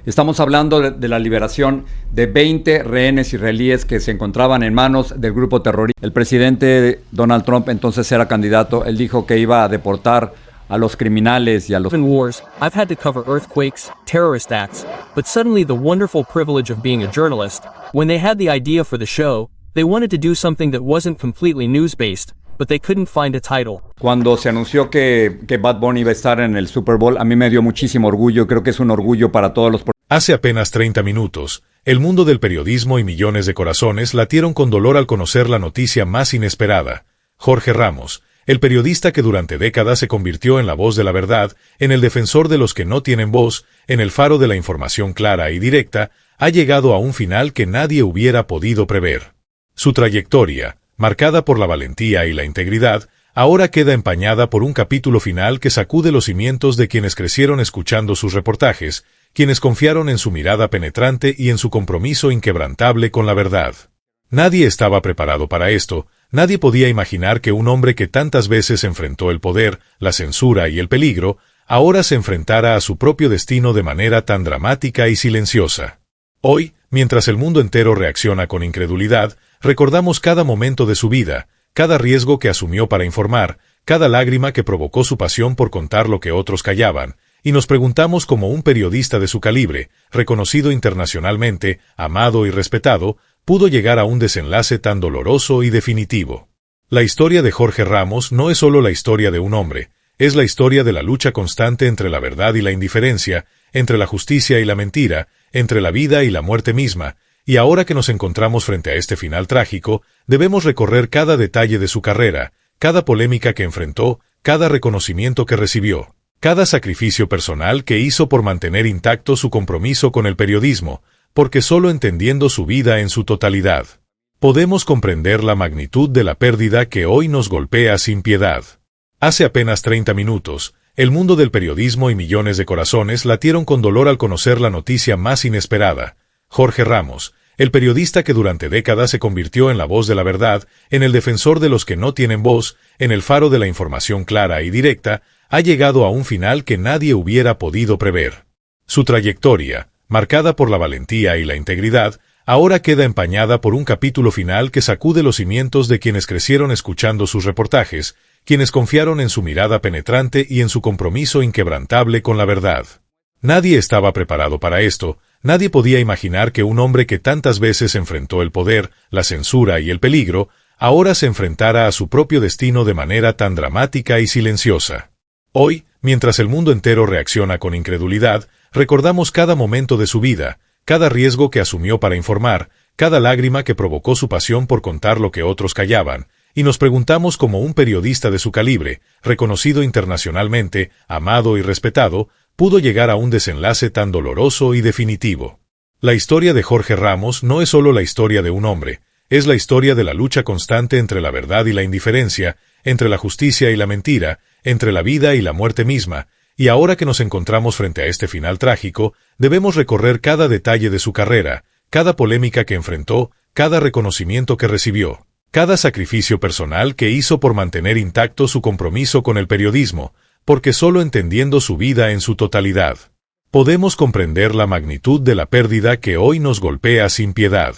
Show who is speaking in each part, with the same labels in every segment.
Speaker 1: Estamos hablando de la liberación de 20 rehenes israelíes que se encontraban en manos del grupo terrorista. El presidente Donald Trump entonces era candidato. Él dijo que iba a deportar a los criminales y a los...
Speaker 2: In wars, I've had to cover earthquakes, terrorist acts, but suddenly the wonderful privilege of being a journalist, when they had the idea for the show, they wanted to do something that wasn't completely news-based, but they couldn't find a title.
Speaker 1: Cuando se anunció que Bad Bunny iba a estar en el Super Bowl, a mí me dio muchísimo orgullo. Creo que es un orgullo para todos los...
Speaker 3: Hace apenas 30 minutos, el mundo del periodismo y millones de corazones latieron con dolor al conocer la noticia más inesperada. Jorge Ramos, el periodista que durante décadas se convirtió en la voz de la verdad, en el defensor de los que no tienen voz, en el faro de la información clara y directa, ha llegado a un final que nadie hubiera podido prever. Su trayectoria, marcada por la valentía y la integridad, ahora queda empañada por un capítulo final que sacude los cimientos de quienes crecieron escuchando sus reportajes, quienes confiaron en su mirada penetrante y en su compromiso inquebrantable con la verdad. Nadie estaba preparado para esto, nadie podía imaginar que un hombre que tantas veces enfrentó el poder, la censura y el peligro, ahora se enfrentara a su propio destino de manera tan dramática y silenciosa. Hoy, mientras el mundo entero reacciona con incredulidad, recordamos cada momento de su vida, cada riesgo que asumió para informar, cada lágrima que provocó su pasión por contar lo que otros callaban, y nos preguntamos cómo un periodista de su calibre, reconocido internacionalmente, amado y respetado, pudo llegar a un desenlace tan doloroso y definitivo. La historia de Jorge Ramos no es solo la historia de un hombre, es la historia de la lucha constante entre la verdad y la indiferencia, entre la justicia y la mentira, entre la vida y la muerte misma, y ahora que nos encontramos frente a este final trágico, debemos recorrer cada detalle de su carrera, cada polémica que enfrentó, cada reconocimiento que recibió, cada sacrificio personal que hizo por mantener intacto su compromiso con el periodismo, porque solo entendiendo su vida en su totalidad, podemos comprender la magnitud de la pérdida que hoy nos golpea sin piedad. Hace apenas 30 minutos, el mundo del periodismo y millones de corazones latieron con dolor al conocer la noticia más inesperada. Jorge Ramos, el periodista que durante décadas se convirtió en la voz de la verdad, en el defensor de los que no tienen voz, en el faro de la información clara y directa, ha llegado a un final que nadie hubiera podido prever. Su trayectoria, marcada por la valentía y la integridad, ahora queda empañada por un capítulo final que sacude los cimientos de quienes crecieron escuchando sus reportajes, quienes confiaron en su mirada penetrante y en su compromiso inquebrantable con la verdad. Nadie estaba preparado para esto, nadie podía imaginar que un hombre que tantas veces enfrentó el poder, la censura y el peligro, ahora se enfrentara a su propio destino de manera tan dramática y silenciosa. Hoy, mientras el mundo entero reacciona con incredulidad, recordamos cada momento de su vida, cada riesgo que asumió para informar, cada lágrima que provocó su pasión por contar lo que otros callaban, y nos preguntamos cómo un periodista de su calibre, reconocido internacionalmente, amado y respetado, pudo llegar a un desenlace tan doloroso y definitivo. La historia de Jorge Ramos no es solo la historia de un hombre, es la historia de la lucha constante entre la verdad y la indiferencia, entre la justicia y la mentira, entre la vida y la muerte misma, y ahora que nos encontramos frente a este final trágico, debemos recorrer cada detalle de su carrera, cada polémica que enfrentó, cada reconocimiento que recibió, cada sacrificio personal que hizo por mantener intacto su compromiso con el periodismo, porque solo entendiendo su vida en su totalidad, podemos comprender la magnitud de la pérdida que hoy nos golpea sin piedad.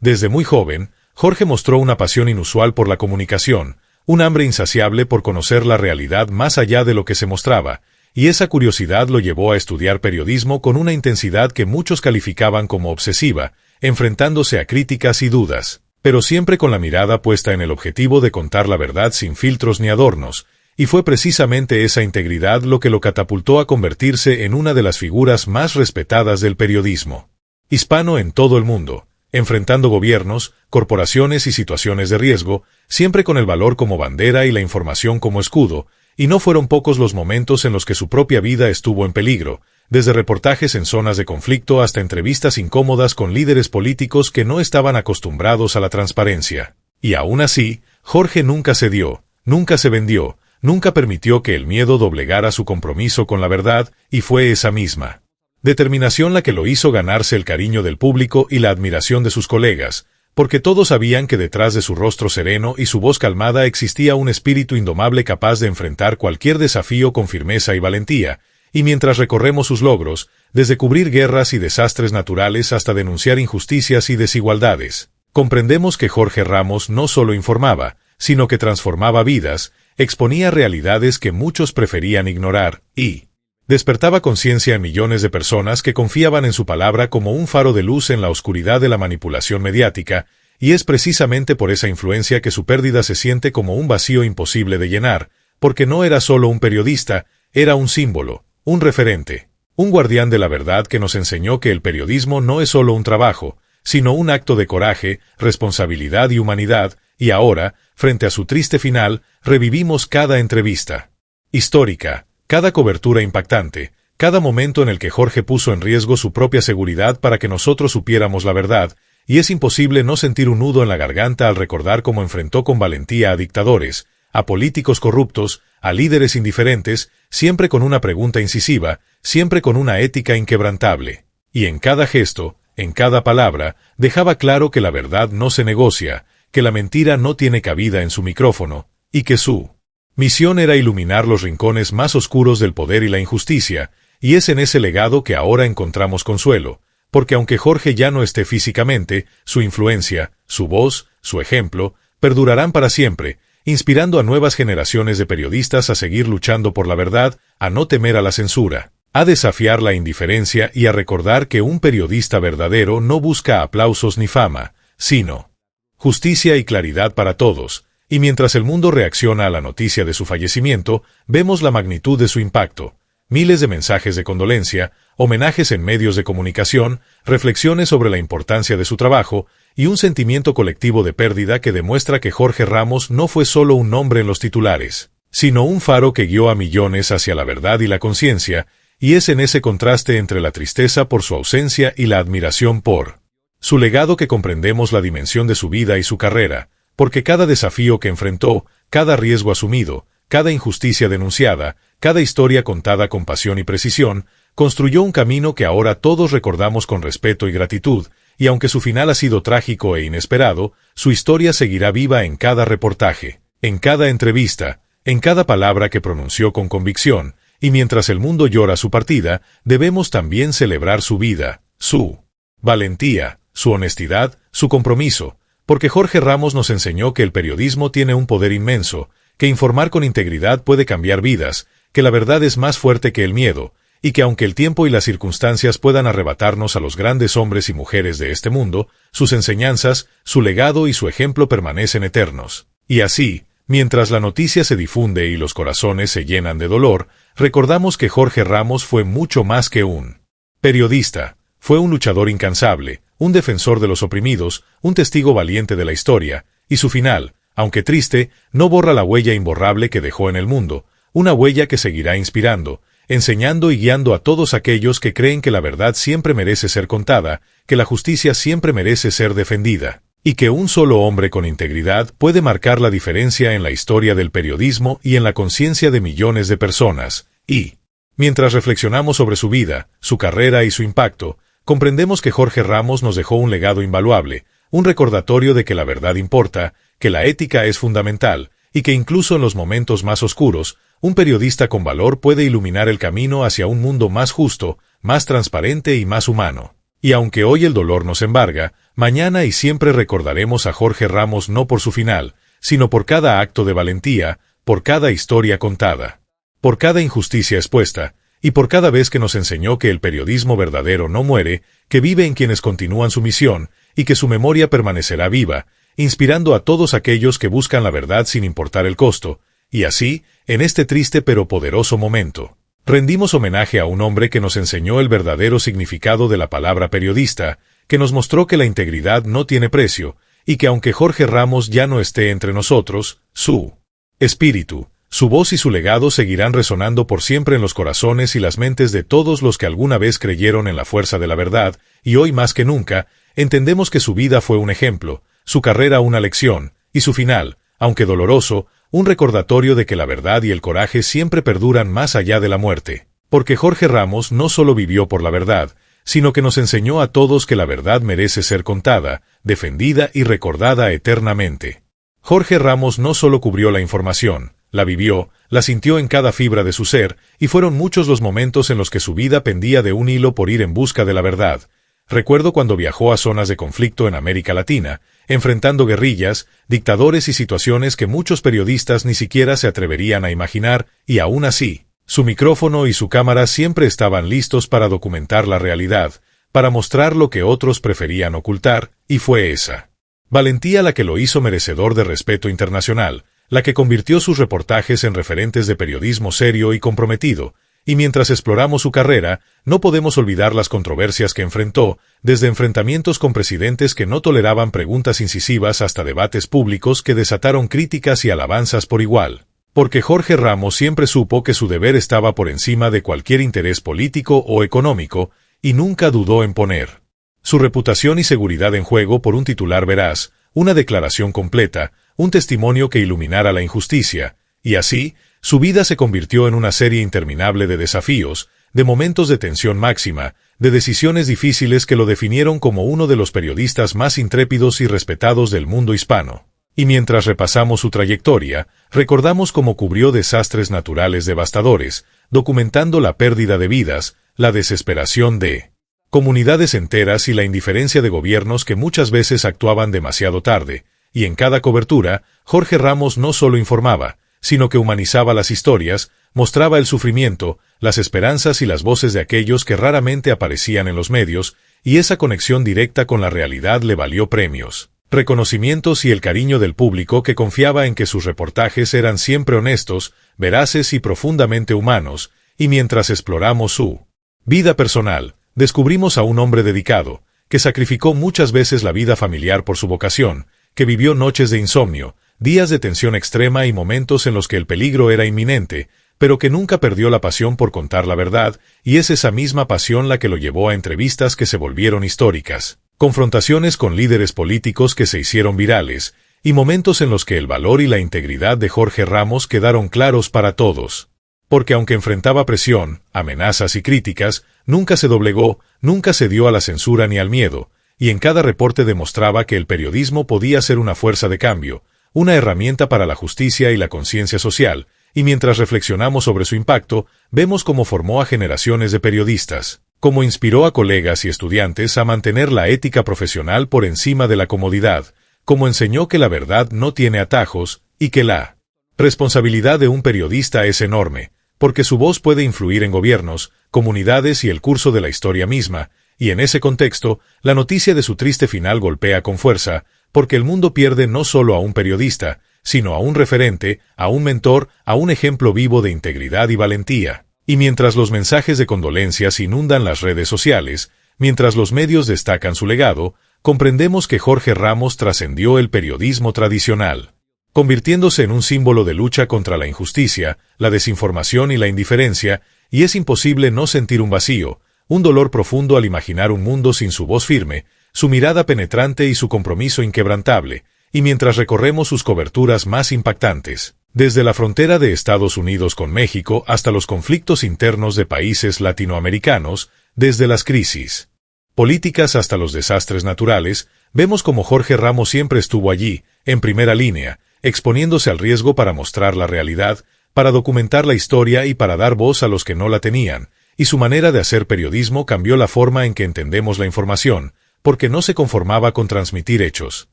Speaker 3: Desde muy joven, Jorge mostró una pasión inusual por la comunicación, un hambre insaciable por conocer la realidad más allá de lo que se mostraba, y esa curiosidad lo llevó a estudiar periodismo con una intensidad que muchos calificaban como obsesiva, enfrentándose a críticas y dudas, pero siempre con la mirada puesta en el objetivo de contar la verdad sin filtros ni adornos, y fue precisamente esa integridad lo que lo catapultó a convertirse en una de las figuras más respetadas del periodismo hispano en todo el mundo, enfrentando gobiernos, corporaciones y situaciones de riesgo, siempre con el valor como bandera y la información como escudo, y no fueron pocos los momentos en los que su propia vida estuvo en peligro, desde reportajes en zonas de conflicto hasta entrevistas incómodas con líderes políticos que no estaban acostumbrados a la transparencia. Y aún así, Jorge nunca cedió, nunca se vendió, nunca permitió que el miedo doblegara su compromiso con la verdad, y fue esa misma determinación la que lo hizo ganarse el cariño del público y la admiración de sus colegas, porque todos sabían que detrás de su rostro sereno y su voz calmada existía un espíritu indomable capaz de enfrentar cualquier desafío con firmeza y valentía, Y mientras recorremos sus logros, desde cubrir guerras y desastres naturales hasta denunciar injusticias y desigualdades, comprendemos que Jorge Ramos no solo informaba, sino que transformaba vidas, exponía realidades que muchos preferían ignorar, y despertaba conciencia en millones de personas que confiaban en su palabra como un faro de luz en la oscuridad de la manipulación mediática, y es precisamente por esa influencia que su pérdida se siente como un vacío imposible de llenar, porque no era solo un periodista, era un símbolo, un referente, un guardián de la verdad que nos enseñó que el periodismo no es solo un trabajo, sino un acto de coraje, responsabilidad y humanidad, y ahora, frente a su triste final, revivimos cada entrevista histórica, cada cobertura impactante, cada momento en el que Jorge puso en riesgo su propia seguridad para que nosotros supiéramos la verdad, y es imposible no sentir un nudo en la garganta al recordar cómo enfrentó con valentía a dictadores, a políticos corruptos, a líderes indiferentes, siempre con una pregunta incisiva, siempre con una ética inquebrantable. Y en cada gesto, en cada palabra, dejaba claro que la verdad no se negocia, que la mentira no tiene cabida en su micrófono, y que su misión era iluminar los rincones más oscuros del poder y la injusticia, y es en ese legado que ahora encontramos consuelo, porque aunque Jorge ya no esté físicamente, su influencia, su voz, su ejemplo, perdurarán para siempre, inspirando a nuevas generaciones de periodistas a seguir luchando por la verdad, a no temer a la censura, a desafiar la indiferencia y a recordar que un periodista verdadero no busca aplausos ni fama, sino justicia y claridad para todos, y mientras el mundo reacciona a la noticia de su fallecimiento, vemos la magnitud de su impacto. Miles de mensajes de condolencia, homenajes en medios de comunicación, reflexiones sobre la importancia de su trabajo, y un sentimiento colectivo de pérdida que demuestra que Jorge Ramos no fue solo un nombre en los titulares, sino un faro que guió a millones hacia la verdad y la conciencia, y es en ese contraste entre la tristeza por su ausencia y la admiración por su legado que comprendemos la dimensión de su vida y su carrera, porque cada desafío que enfrentó, cada riesgo asumido, cada injusticia denunciada, cada historia contada con pasión y precisión, construyó un camino que ahora todos recordamos con respeto y gratitud, y aunque su final ha sido trágico e inesperado, su historia seguirá viva en cada reportaje, en cada entrevista, en cada palabra que pronunció con convicción, y mientras el mundo llora su partida, debemos también celebrar su vida, su valentía, su honestidad, su compromiso, porque Jorge Ramos nos enseñó que el periodismo tiene un poder inmenso, que informar con integridad puede cambiar vidas, que la verdad es más fuerte que el miedo, y que aunque el tiempo y las circunstancias puedan arrebatarnos a los grandes hombres y mujeres de este mundo, sus enseñanzas, su legado y su ejemplo permanecen eternos. Y así, mientras la noticia se difunde y los corazones se llenan de dolor, recordamos que Jorge Ramos fue mucho más que un periodista, fue un luchador incansable, un defensor de los oprimidos, un testigo valiente de la historia, y su final, aunque triste, no borra la huella imborrable que dejó en el mundo, una huella que seguirá inspirando, enseñando y guiando a todos aquellos que creen que la verdad siempre merece ser contada, que la justicia siempre merece ser defendida, y que un solo hombre con integridad puede marcar la diferencia en la historia del periodismo y en la conciencia de millones de personas, y, mientras reflexionamos sobre su vida, su carrera y su impacto, comprendemos que Jorge Ramos nos dejó un legado invaluable, un recordatorio de que la verdad importa, que la ética es fundamental, y que incluso en los momentos más oscuros, un periodista con valor puede iluminar el camino hacia un mundo más justo, más transparente y más humano. Y aunque hoy el dolor nos embarga, mañana y siempre recordaremos a Jorge Ramos no por su final, sino por cada acto de valentía, por cada historia contada, por cada injusticia expuesta, y por cada vez que nos enseñó que el periodismo verdadero no muere, que vive en quienes continúan su misión, y que su memoria permanecerá viva, inspirando a todos aquellos que buscan la verdad sin importar el costo, y así, en este triste pero poderoso momento, rendimos homenaje a un hombre que nos enseñó el verdadero significado de la palabra periodista, que nos mostró que la integridad no tiene precio, y que aunque Jorge Ramos ya no esté entre nosotros, su espíritu, su voz y su legado seguirán resonando por siempre en los corazones y las mentes de todos los que alguna vez creyeron en la fuerza de la verdad, y hoy más que nunca, entendemos que su vida fue un ejemplo, su carrera una lección, y su final, aunque doloroso, un recordatorio de que la verdad y el coraje siempre perduran más allá de la muerte. Porque Jorge Ramos no solo vivió por la verdad, sino que nos enseñó a todos que la verdad merece ser contada, defendida y recordada eternamente. Jorge Ramos no solo cubrió la información, La vivió, la sintió en cada fibra de su ser, y fueron muchos los momentos en los que su vida pendía de un hilo por ir en busca de la verdad. Recuerdo cuando viajó a zonas de conflicto en América Latina, enfrentando guerrillas, dictadores y situaciones que muchos periodistas ni siquiera se atreverían a imaginar, y aún así, su micrófono y su cámara siempre estaban listos para documentar la realidad, para mostrar lo que otros preferían ocultar, y fue esa valentía la que lo hizo merecedor de respeto internacional, la que convirtió sus reportajes en referentes de periodismo serio y comprometido, y mientras exploramos su carrera, no podemos olvidar las controversias que enfrentó, desde enfrentamientos con presidentes que no toleraban preguntas incisivas hasta debates públicos que desataron críticas y alabanzas por igual. Porque Jorge Ramos siempre supo que su deber estaba por encima de cualquier interés político o económico, y nunca dudó en poner su reputación y seguridad en juego por un titular veraz, una declaración completa, un testimonio que iluminara la injusticia, y así, su vida se convirtió en una serie interminable de desafíos, de momentos de tensión máxima, de decisiones difíciles que lo definieron como uno de los periodistas más intrépidos y respetados del mundo hispano. Y mientras repasamos su trayectoria, recordamos cómo cubrió desastres naturales devastadores, documentando la pérdida de vidas, la desesperación de comunidades enteras y la indiferencia de gobiernos que muchas veces actuaban demasiado tarde, y en cada cobertura, Jorge Ramos no solo informaba, sino que humanizaba las historias, mostraba el sufrimiento, las esperanzas y las voces de aquellos que raramente aparecían en los medios, y esa conexión directa con la realidad le valió premios, reconocimientos y el cariño del público que confiaba en que sus reportajes eran siempre honestos, veraces y profundamente humanos, y mientras exploramos su vida personal, descubrimos a un hombre dedicado, que sacrificó muchas veces la vida familiar por su vocación, que vivió noches de insomnio, días de tensión extrema y momentos en los que el peligro era inminente, pero que nunca perdió la pasión por contar la verdad, y es esa misma pasión la que lo llevó a entrevistas que se volvieron históricas, confrontaciones con líderes políticos que se hicieron virales, y momentos en los que el valor y la integridad de Jorge Ramos quedaron claros para todos. Porque aunque enfrentaba presión, amenazas y críticas, nunca se doblegó, nunca cedió a la censura ni al miedo, y en cada reporte demostraba que el periodismo podía ser una fuerza de cambio, una herramienta para la justicia y la conciencia social, y mientras reflexionamos sobre su impacto, vemos cómo formó a generaciones de periodistas, cómo inspiró a colegas y estudiantes a mantener la ética profesional por encima de la comodidad, cómo enseñó que la verdad no tiene atajos, y que la responsabilidad de un periodista es enorme, porque su voz puede influir en gobiernos, comunidades y el curso de la historia misma, y en ese contexto, la noticia de su triste final golpea con fuerza, porque el mundo pierde no solo a un periodista, sino a un referente, a un mentor, a un ejemplo vivo de integridad y valentía. Y mientras los mensajes de condolencias inundan las redes sociales, mientras los medios destacan su legado, comprendemos que Jorge Ramos trascendió el periodismo tradicional, convirtiéndose en un símbolo de lucha contra la injusticia, la desinformación y la indiferencia, y es imposible no sentir un vacío, un dolor profundo al imaginar un mundo sin su voz firme, su mirada penetrante y su compromiso inquebrantable, y mientras recorremos sus coberturas más impactantes, desde la frontera de Estados Unidos con México hasta los conflictos internos de países latinoamericanos, desde las crisis políticas hasta los desastres naturales, vemos como Jorge Ramos siempre estuvo allí, en primera línea, exponiéndose al riesgo para mostrar la realidad, para documentar la historia y para dar voz a los que no la tenían, y su manera de hacer periodismo cambió la forma en que entendemos la información, porque no se conformaba con transmitir hechos,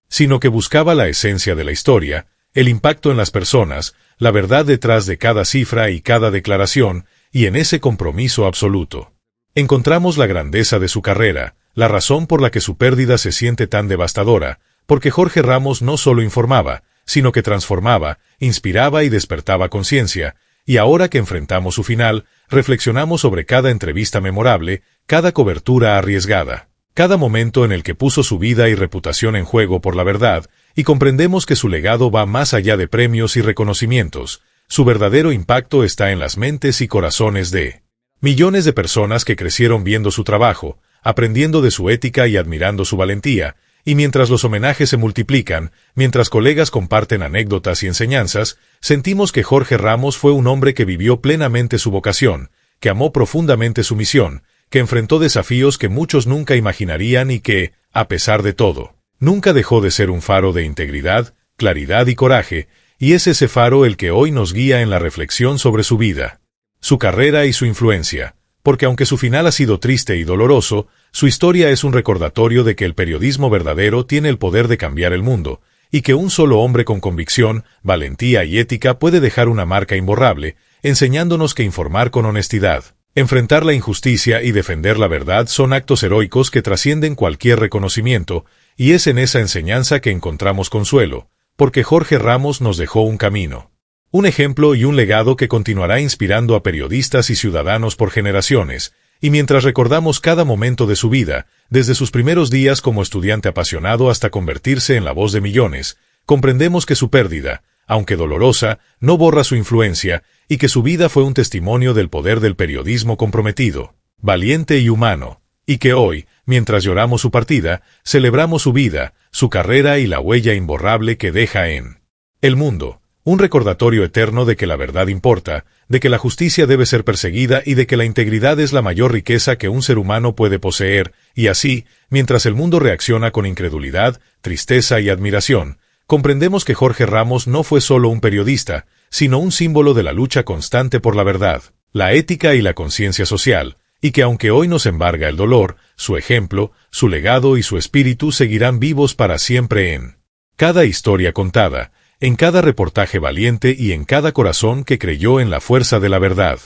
Speaker 3: sino que buscaba la esencia de la historia, el impacto en las personas, la verdad detrás de cada cifra y cada declaración, y en ese compromiso absoluto encontramos la grandeza de su carrera, la razón por la que su pérdida se siente tan devastadora, porque Jorge Ramos no solo informaba, sino que transformaba, inspiraba y despertaba conciencia, y ahora que enfrentamos su final, reflexionamos sobre cada entrevista memorable, cada cobertura arriesgada, cada momento en el que puso su vida y reputación en juego por la verdad, y comprendemos que su legado va más allá de premios y reconocimientos. Su verdadero impacto está en las mentes y corazones de millones de personas que crecieron viendo su trabajo, aprendiendo de su ética y admirando su valentía, y mientras los homenajes se multiplican, mientras colegas comparten anécdotas y enseñanzas, sentimos que Jorge Ramos fue un hombre que vivió plenamente su vocación, que amó profundamente su misión, que enfrentó desafíos que muchos nunca imaginarían y que, a pesar de todo, nunca dejó de ser un faro de integridad, claridad y coraje, y es ese faro el que hoy nos guía en la reflexión sobre su vida, su carrera y su influencia, porque aunque su final ha sido triste y doloroso, su historia es un recordatorio de que el periodismo verdadero tiene el poder de cambiar el mundo, y que un solo hombre con convicción, valentía y ética puede dejar una marca imborrable, enseñándonos que informar con honestidad, enfrentar la injusticia y defender la verdad son actos heroicos que trascienden cualquier reconocimiento, y es en esa enseñanza que encontramos consuelo, porque Jorge Ramos nos dejó un camino, un ejemplo y un legado que continuará inspirando a periodistas y ciudadanos por generaciones, y mientras recordamos cada momento de su vida, desde sus primeros días como estudiante apasionado hasta convertirse en la voz de millones, comprendemos que su pérdida, aunque dolorosa, no borra su influencia, y que su vida fue un testimonio del poder del periodismo comprometido, valiente y humano, y que hoy, mientras lloramos su partida, celebramos su vida, su carrera y la huella imborrable que deja en el mundo. Un recordatorio eterno de que la verdad importa, de que la justicia debe ser perseguida y de que la integridad es la mayor riqueza que un ser humano puede poseer, y así, mientras el mundo reacciona con incredulidad, tristeza y admiración, comprendemos que Jorge Ramos no fue solo un periodista, sino un símbolo de la lucha constante por la verdad, la ética y la conciencia social, y que aunque hoy nos embarga el dolor, su ejemplo, su legado y su espíritu seguirán vivos para siempre en cada historia contada, en cada reportaje valiente y en cada corazón que creyó en la fuerza de la verdad.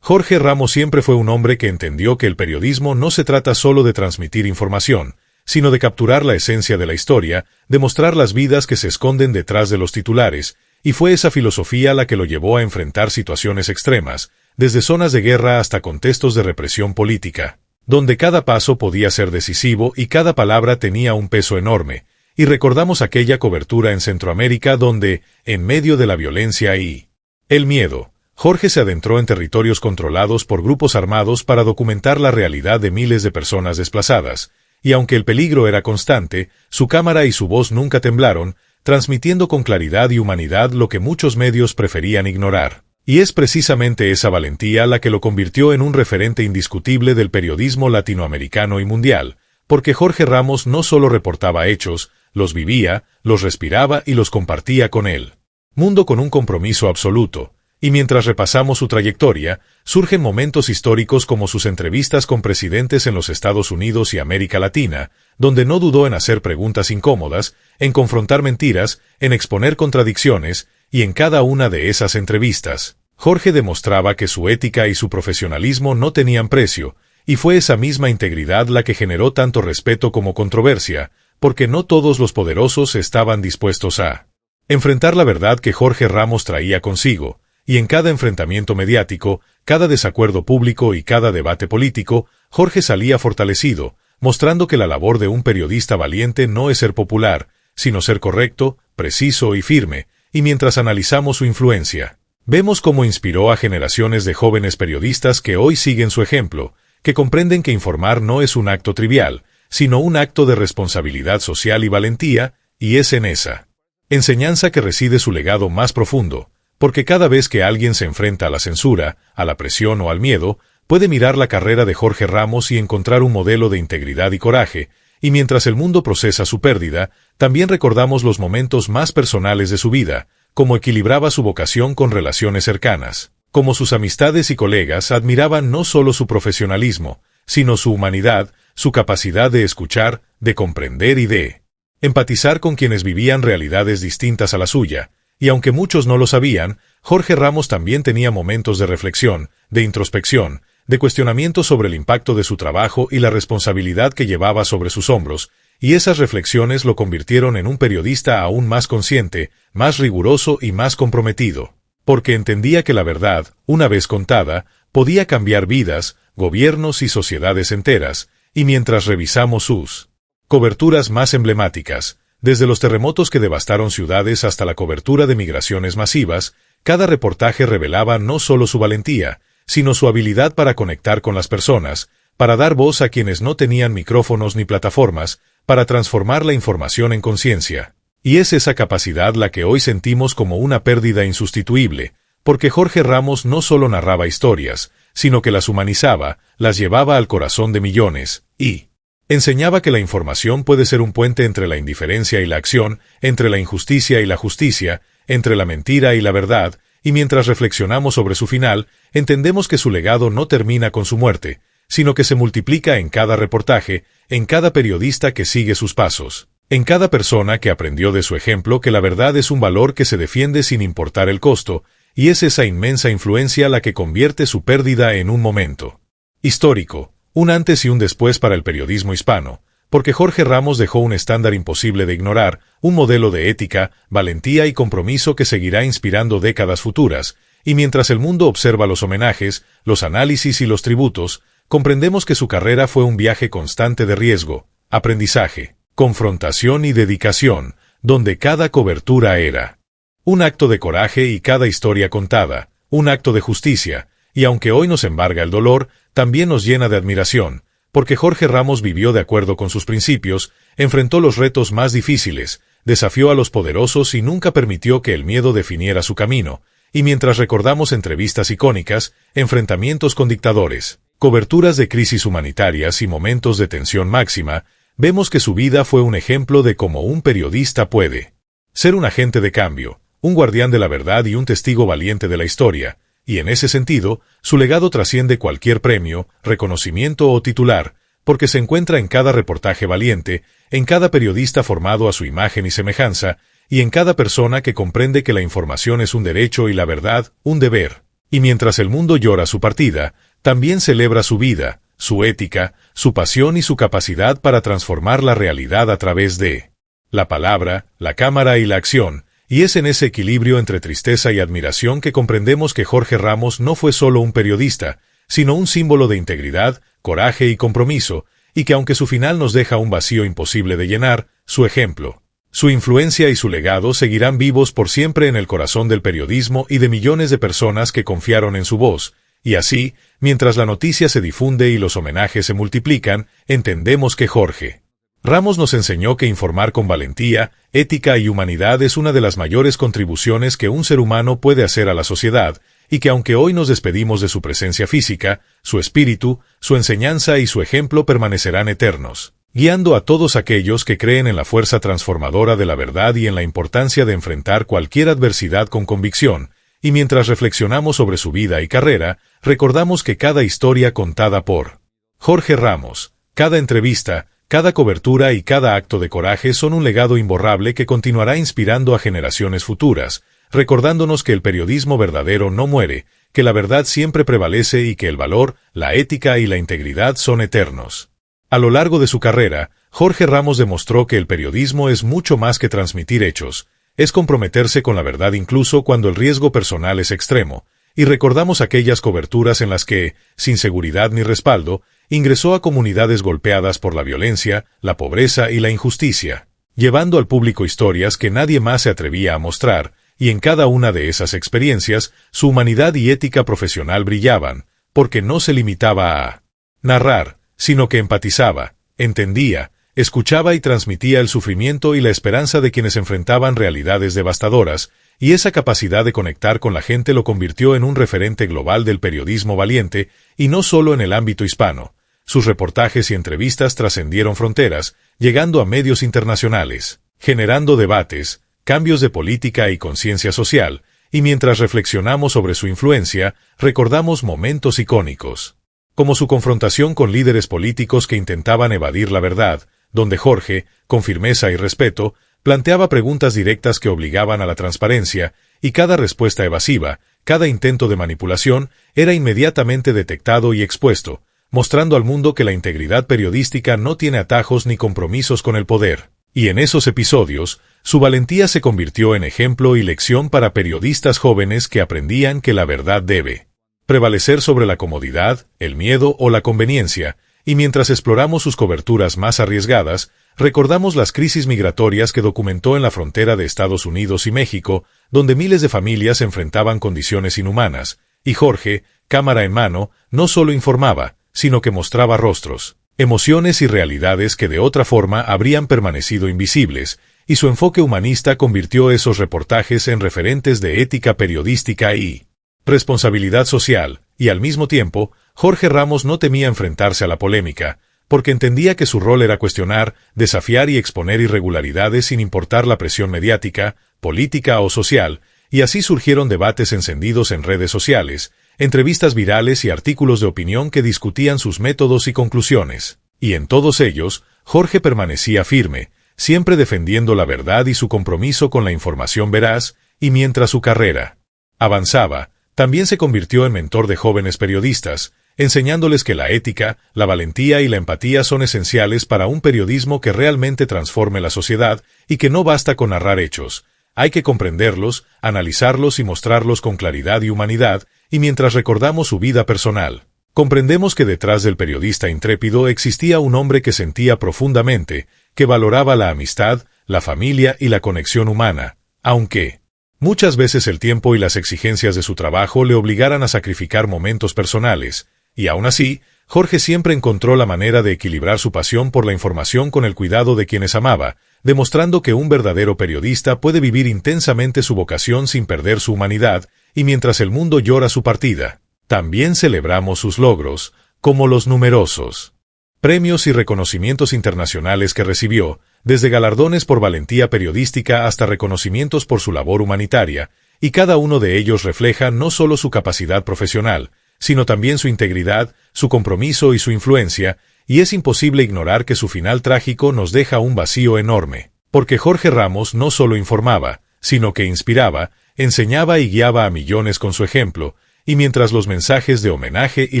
Speaker 3: Jorge Ramos siempre fue un hombre que entendió que el periodismo no se trata solo de transmitir información, sino de capturar la esencia de la historia, de mostrar las vidas que se esconden detrás de los titulares, y fue esa filosofía la que lo llevó a enfrentar situaciones extremas, desde zonas de guerra hasta contextos de represión política, donde cada paso podía ser decisivo y cada palabra tenía un peso enorme. Y recordamos aquella cobertura en Centroamérica donde, en medio de la violencia y el miedo, Jorge se adentró en territorios controlados por grupos armados para documentar la realidad de miles de personas desplazadas, y aunque el peligro era constante, su cámara y su voz nunca temblaron, transmitiendo con claridad y humanidad lo que muchos medios preferían ignorar. Y es precisamente esa valentía la que lo convirtió en un referente indiscutible del periodismo latinoamericano y mundial, porque Jorge Ramos no solo reportaba hechos, los vivía, los respiraba y los compartía con el mundo con un compromiso absoluto, y mientras repasamos su trayectoria, surgen momentos históricos como sus entrevistas con presidentes en los Estados Unidos y América Latina, donde no dudó en hacer preguntas incómodas, en confrontar mentiras, en exponer contradicciones, y en cada una de esas entrevistas, Jorge demostraba que su ética y su profesionalismo no tenían precio, y fue esa misma integridad la que generó tanto respeto como controversia, porque no todos los poderosos estaban dispuestos a enfrentar la verdad que Jorge Ramos traía consigo, y en cada enfrentamiento mediático, cada desacuerdo público y cada debate político, Jorge salía fortalecido, mostrando que la labor de un periodista valiente no es ser popular, sino ser correcto, preciso y firme, y mientras analizamos su influencia, vemos cómo inspiró a generaciones de jóvenes periodistas que hoy siguen su ejemplo, que comprenden que informar no es un acto trivial, sino un acto de responsabilidad social y valentía, y es en esa enseñanza que reside su legado más profundo, porque cada vez que alguien se enfrenta a la censura, a la presión o al miedo, puede mirar la carrera de Jorge Ramos y encontrar un modelo de integridad y coraje, y mientras el mundo procesa su pérdida, también recordamos los momentos más personales de su vida, cómo equilibraba su vocación con relaciones cercanas, cómo sus amistades y colegas admiraban no solo su profesionalismo, sino su humanidad, su capacidad de escuchar, de comprender y de empatizar con quienes vivían realidades distintas a la suya, y aunque muchos no lo sabían, Jorge Ramos también tenía momentos de reflexión, de introspección, de cuestionamiento sobre el impacto de su trabajo y la responsabilidad que llevaba sobre sus hombros, y esas reflexiones lo convirtieron en un periodista aún más consciente, más riguroso y más comprometido, porque entendía que la verdad, una vez contada, podía cambiar vidas, gobiernos y sociedades enteras, y mientras revisamos sus coberturas más emblemáticas, desde los terremotos que devastaron ciudades hasta la cobertura de migraciones masivas, cada reportaje revelaba no solo su valentía, sino su habilidad para conectar con las personas, para dar voz a quienes no tenían micrófonos ni plataformas, para transformar la información en conciencia. Y es esa capacidad la que hoy sentimos como una pérdida insustituible, porque Jorge Ramos no solo narraba historias, sino que las humanizaba, las llevaba al corazón de millones, y enseñaba que la información puede ser un puente entre la indiferencia y la acción, entre la injusticia y la justicia, entre la mentira y la verdad, y mientras reflexionamos sobre su final, entendemos que su legado no termina con su muerte, sino que se multiplica en cada reportaje, en cada periodista que sigue sus pasos, en cada persona que aprendió de su ejemplo que la verdad es un valor que se defiende sin importar el costo, y es esa inmensa influencia la que convierte su pérdida en un momento histórico, un antes y un después para el periodismo hispano, porque Jorge Ramos dejó un estándar imposible de ignorar, un modelo de ética, valentía y compromiso que seguirá inspirando décadas futuras, y mientras el mundo observa los homenajes, los análisis y los tributos, comprendemos que su carrera fue un viaje constante de riesgo, aprendizaje, confrontación y dedicación, donde cada cobertura era un acto de coraje y cada historia contada, un acto de justicia, y aunque hoy nos embarga el dolor, también nos llena de admiración, porque Jorge Ramos vivió de acuerdo con sus principios, enfrentó los retos más difíciles, desafió a los poderosos y nunca permitió que el miedo definiera su camino, y mientras recordamos entrevistas icónicas, enfrentamientos con dictadores, coberturas de crisis humanitarias y momentos de tensión máxima, vemos que su vida fue un ejemplo de cómo un periodista puede ser un agente de cambio, un guardián de la verdad y un testigo valiente de la historia, y en ese sentido, su legado trasciende cualquier premio, reconocimiento o titular, porque se encuentra en cada reportaje valiente, en cada periodista formado a su imagen y semejanza, y en cada persona que comprende que la información es un derecho y la verdad, un deber. Y mientras el mundo llora su partida, también celebra su vida, su ética, su pasión y su capacidad para transformar la realidad a través de la palabra, la cámara y la acción. Y es en ese equilibrio entre tristeza y admiración que comprendemos que Jorge Ramos no fue solo un periodista, sino un símbolo de integridad, coraje y compromiso, y que aunque su final nos deja un vacío imposible de llenar, su ejemplo, su influencia y su legado seguirán vivos por siempre en el corazón del periodismo y de millones de personas que confiaron en su voz, y así, mientras la noticia se difunde y los homenajes se multiplican, entendemos que Jorge Ramos nos enseñó que informar con valentía, ética y humanidad es una de las mayores contribuciones que un ser humano puede hacer a la sociedad, y que aunque hoy nos despedimos de su presencia física, su espíritu, su enseñanza y su ejemplo permanecerán eternos, guiando a todos aquellos que creen en la fuerza transformadora de la verdad y en la importancia de enfrentar cualquier adversidad con convicción, y mientras reflexionamos sobre su vida y carrera, recordamos que cada historia contada por Jorge Ramos, cada entrevista, cada cobertura y cada acto de coraje son un legado imborrable que continuará inspirando a generaciones futuras, recordándonos que el periodismo verdadero no muere, que la verdad siempre prevalece y que el valor, la ética y la integridad son eternos. A lo largo de su carrera, Jorge Ramos demostró que el periodismo es mucho más que transmitir hechos, es comprometerse con la verdad incluso cuando el riesgo personal es extremo, y recordamos aquellas coberturas en las que, sin seguridad ni respaldo, ingresó a comunidades golpeadas por la violencia, la pobreza y la injusticia, llevando al público historias que nadie más se atrevía a mostrar, y en cada una de esas experiencias, su humanidad y ética profesional brillaban, porque no se limitaba a narrar, sino que empatizaba, entendía, escuchaba y transmitía el sufrimiento y la esperanza de quienes enfrentaban realidades devastadoras, y esa capacidad de conectar con la gente lo convirtió en un referente global del periodismo valiente, y no solo en el ámbito hispano. Sus reportajes y entrevistas trascendieron fronteras, llegando a medios internacionales, generando debates, cambios de política y conciencia social, y mientras reflexionamos sobre su influencia, recordamos momentos icónicos, como su confrontación con líderes políticos que intentaban evadir la verdad, donde Jorge, con firmeza y respeto, planteaba preguntas directas que obligaban a la transparencia, y cada respuesta evasiva, cada intento de manipulación, era inmediatamente detectado y expuesto, mostrando al mundo que la integridad periodística no tiene atajos ni compromisos con el poder. Y en esos episodios, su valentía se convirtió en ejemplo y lección para periodistas jóvenes que aprendían que la verdad debe prevalecer sobre la comodidad, el miedo o la conveniencia, y mientras exploramos sus coberturas más arriesgadas, recordamos las crisis migratorias que documentó en la frontera de Estados Unidos y México, donde miles de familias enfrentaban condiciones inhumanas, y Jorge, cámara en mano, no solo informaba, sino que mostraba rostros, emociones y realidades que de otra forma habrían permanecido invisibles, y su enfoque humanista convirtió esos reportajes en referentes de ética periodística y responsabilidad social, y al mismo tiempo, Jorge Ramos no temía enfrentarse a la polémica, porque entendía que su rol era cuestionar, desafiar y exponer irregularidades sin importar la presión mediática, política o social, y así surgieron debates encendidos en redes sociales, entrevistas virales y artículos de opinión que discutían sus métodos y conclusiones. Y en todos ellos, Jorge permanecía firme, siempre defendiendo la verdad y su compromiso con la información veraz, y mientras su carrera avanzaba, también se convirtió en mentor de jóvenes periodistas, enseñándoles que la ética, la valentía y la empatía son esenciales para un periodismo que realmente transforme la sociedad y que no basta con narrar hechos. Hay que comprenderlos, analizarlos y mostrarlos con claridad y humanidad, y mientras recordamos su vida personal, comprendemos que detrás del periodista intrépido existía un hombre que sentía profundamente, que valoraba la amistad, la familia y la conexión humana, aunque muchas veces el tiempo y las exigencias de su trabajo le obligaran a sacrificar momentos personales, y aún así, Jorge siempre encontró la manera de equilibrar su pasión por la información con el cuidado de quienes amaba, demostrando que un verdadero periodista puede vivir intensamente su vocación sin perder su humanidad, y mientras el mundo llora su partida, también celebramos sus logros, como los numerosos premios y reconocimientos internacionales que recibió, desde galardones por valentía periodística hasta reconocimientos por su labor humanitaria, y cada uno de ellos refleja no solo su capacidad profesional, sino también su integridad, su compromiso y su influencia, y es imposible ignorar que su final trágico nos deja un vacío enorme, porque Jorge Ramos no solo informaba, sino que inspiraba, enseñaba y guiaba a millones con su ejemplo, y mientras los mensajes de homenaje y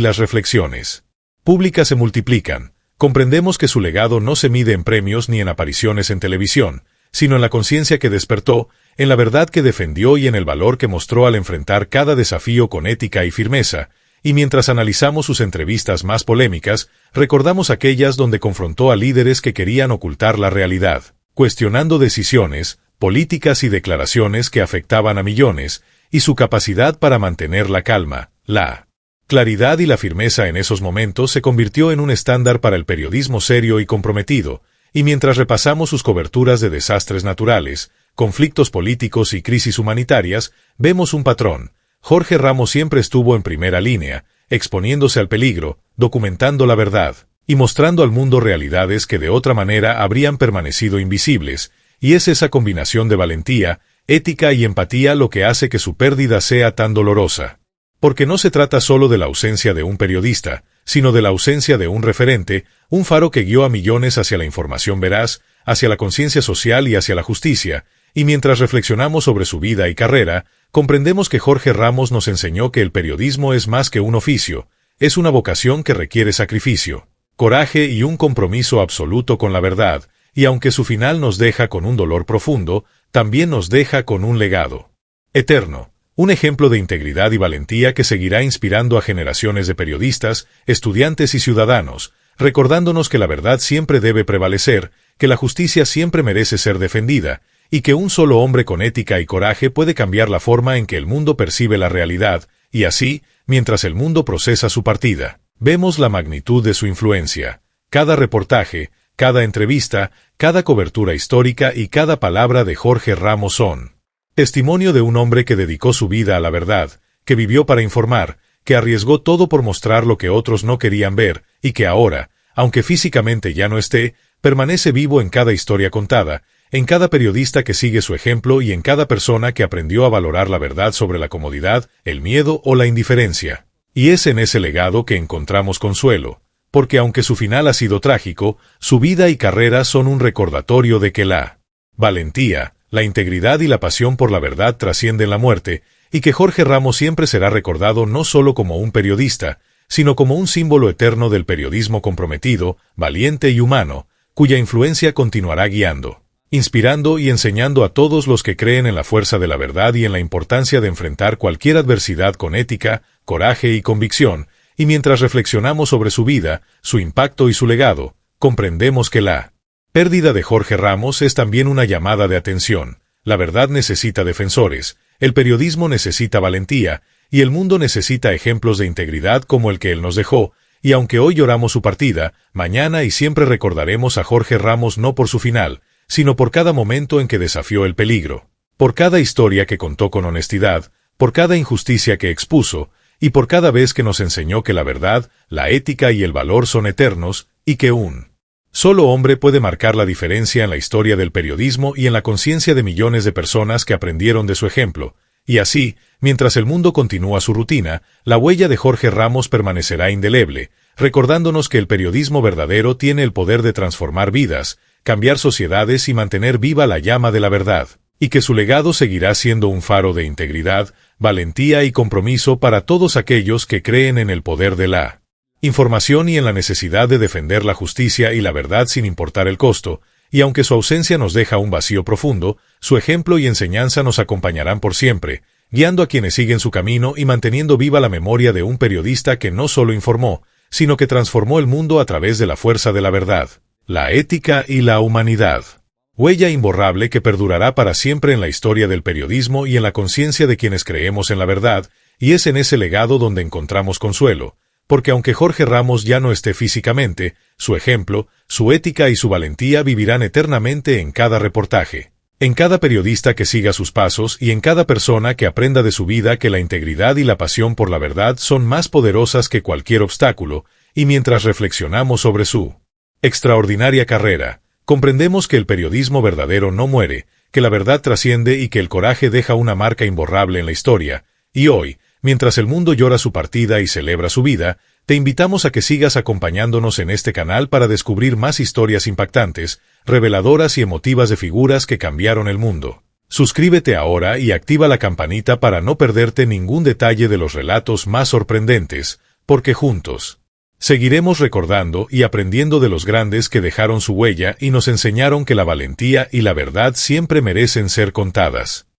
Speaker 3: las reflexiones públicas se multiplican, comprendemos que su legado no se mide en premios ni en apariciones en televisión, sino en la conciencia que despertó, en la verdad que defendió y en el valor que mostró al enfrentar cada desafío con ética y firmeza, y mientras analizamos sus entrevistas más polémicas, recordamos aquellas donde confrontó a líderes que querían ocultar la realidad, cuestionando decisiones, políticas y declaraciones que afectaban a millones, y su capacidad para mantener la calma, la claridad y la firmeza en esos momentos se convirtió en un estándar para el periodismo serio y comprometido, y mientras repasamos sus coberturas de desastres naturales, conflictos políticos y crisis humanitarias, vemos un patrón. Jorge Ramos siempre estuvo en primera línea, exponiéndose al peligro, documentando la verdad, y mostrando al mundo realidades que de otra manera habrían permanecido invisibles, y es esa combinación de valentía, ética y empatía lo que hace que su pérdida sea tan dolorosa. Porque no se trata solo de la ausencia de un periodista, sino de la ausencia de un referente, un faro que guió a millones hacia la información veraz, hacia la conciencia social y hacia la justicia, y mientras reflexionamos sobre su vida y carrera, comprendemos que Jorge Ramos nos enseñó que el periodismo es más que un oficio, es una vocación que requiere sacrificio, coraje y un compromiso absoluto con la verdad, y aunque su final nos deja con un dolor profundo, también nos deja con un legado eterno. Un ejemplo de integridad y valentía que seguirá inspirando a generaciones de periodistas, estudiantes y ciudadanos, recordándonos que la verdad siempre debe prevalecer, que la justicia siempre merece ser defendida, y que un solo hombre con ética y coraje puede cambiar la forma en que el mundo percibe la realidad, y así, mientras el mundo procesa su partida, vemos la magnitud de su influencia. Cada reportaje, cada entrevista, cada cobertura histórica y cada palabra de Jorge Ramos son testimonio de un hombre que dedicó su vida a la verdad, que vivió para informar, que arriesgó todo por mostrar lo que otros no querían ver, y que ahora, aunque físicamente ya no esté, permanece vivo en cada historia contada, en cada periodista que sigue su ejemplo y en cada persona que aprendió a valorar la verdad sobre la comodidad, el miedo o la indiferencia. Y es en ese legado que encontramos consuelo, porque aunque su final ha sido trágico, su vida y carrera son un recordatorio de que la valentía, la integridad y la pasión por la verdad trascienden la muerte, y que Jorge Ramos siempre será recordado no solo como un periodista, sino como un símbolo eterno del periodismo comprometido, valiente y humano, cuya influencia continuará guiando, inspirando y enseñando a todos los que creen en la fuerza de la verdad y en la importancia de enfrentar cualquier adversidad con ética, coraje y convicción, y mientras reflexionamos sobre su vida, su impacto y su legado, comprendemos que la pérdida de Jorge Ramos es también una llamada de atención. La verdad necesita defensores, el periodismo necesita valentía, y el mundo necesita ejemplos de integridad como el que él nos dejó, y aunque hoy lloramos su partida, mañana y siempre recordaremos a Jorge Ramos no por su final, sino por cada momento en que desafió el peligro, por cada historia que contó con honestidad, por cada injusticia que expuso, y por cada vez que nos enseñó que la verdad, la ética y el valor son eternos, y que un Solo hombre puede marcar la diferencia en la historia del periodismo y en la conciencia de millones de personas que aprendieron de su ejemplo, y así, mientras el mundo continúa su rutina, la huella de Jorge Ramos permanecerá indeleble, recordándonos que el periodismo verdadero tiene el poder de transformar vidas, cambiar sociedades y mantener viva la llama de la verdad, y que su legado seguirá siendo un faro de integridad, valentía y compromiso para todos aquellos que creen en el poder de la información y en la necesidad de defender la justicia y la verdad sin importar el costo, y aunque su ausencia nos deja un vacío profundo, su ejemplo y enseñanza nos acompañarán por siempre, guiando a quienes siguen su camino y manteniendo viva la memoria de un periodista que no solo informó, sino que transformó el mundo a través de la fuerza de la verdad, la ética y la humanidad. Huella imborrable que perdurará para siempre en la historia del periodismo y en la conciencia de quienes creemos en la verdad, y es en ese legado donde encontramos consuelo, porque aunque Jorge Ramos ya no esté físicamente, su ejemplo, su ética y su valentía vivirán eternamente en cada reportaje, en cada periodista que siga sus pasos y en cada persona que aprenda de su vida que la integridad y la pasión por la verdad son más poderosas que cualquier obstáculo, y mientras reflexionamos sobre su extraordinaria carrera, comprendemos que el periodismo verdadero no muere, que la verdad trasciende y que el coraje deja una marca imborrable en la historia, y hoy, mientras el mundo llora su partida y celebra su vida, te invitamos a que sigas acompañándonos en este canal para descubrir más historias impactantes, reveladoras y emotivas de figuras que cambiaron el mundo. Suscríbete ahora y activa la campanita para no perderte ningún detalle de los relatos más sorprendentes, porque juntos seguiremos recordando y aprendiendo de los grandes que dejaron su huella y nos enseñaron que la valentía y la verdad siempre merecen ser contadas.